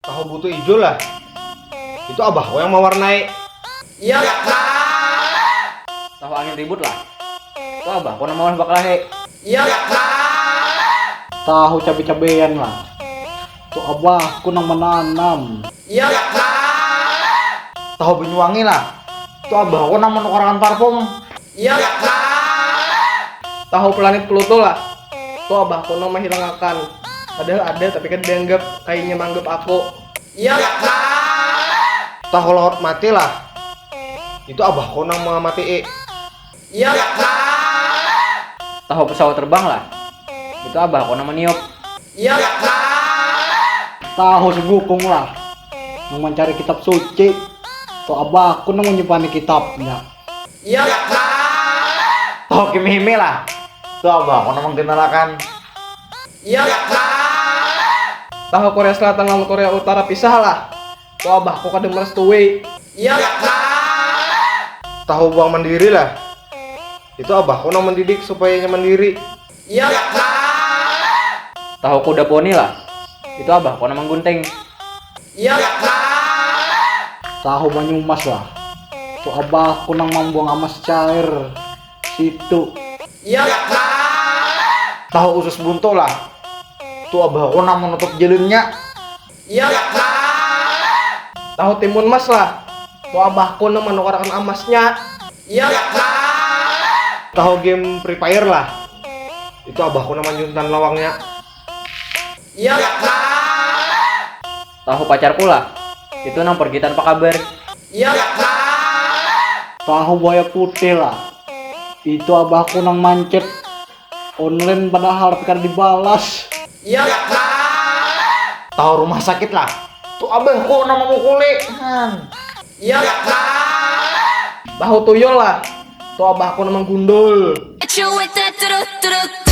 Tahu butuh hijau lah. Itu abahku yang mewarnai. Iya kak. Tahu angin ribut lah. Itu abahku nama bakalahe. Iya kak. Tahu cabe-cabean lah. Tuh abahku nang menanam. Iya kak. Tahu Banyuwangi lah. Itu abahku nang menukarkan parfum. Iya kak. Tahu planet Pluto lah. Tuh abahku nang menghilangakan. Padahal ada tapi kan dianggap kayaknya manggap aku. Iya kak. Tahu laut mati lah. Itu abahku nang mengamati. Iya kak. Tahu pesawat terbang lah. Itu abahku nama niup. Iya kak. Tahu segukung lah. Nang mencari kitab suci. Tuh abahku nang menyimpan kitabnya. Iya kak. Tahu Kimi lah. Itu abahku nang mengkenalkan. Iya kak. Tahu Korea Selatan dan Korea Utara pisah lah. Tuh abahku kadang merestui. Iya kak. Tahu Bank Mandiri lah. Itu abahku nang mendidik supaya mandiri. Iya kak. Tahu kuda poni lah. Itu abahku nama gunting. Iya kak. Tahu Banyumas lah. Tuh abahku nang membuang amas cair. Situ. Iya kak. Tahu usus buntu lah. Itu abahku nang menutup jalannya. Iya kak. Tahu timun mas lah. Tuh abahku nang menukarkan emasnya. Iya kak. Tahu game Free Fire lah. Itu abahku nang menjuntan lawangnya. Iya kak. Tahu pacarku lah. Itu nang pergi tanpa kabar. Iya kak. Tahu buaya putih lah. Itu abahku nang mancet online padahal kan dibalas. Iya kak. Tahu rumah sakit lah. Tuh abahku nang memukuli. Iya kak. Tahu tuyul lah. Tuh abahku nang menggundul. Hit you with that do-do-do-do.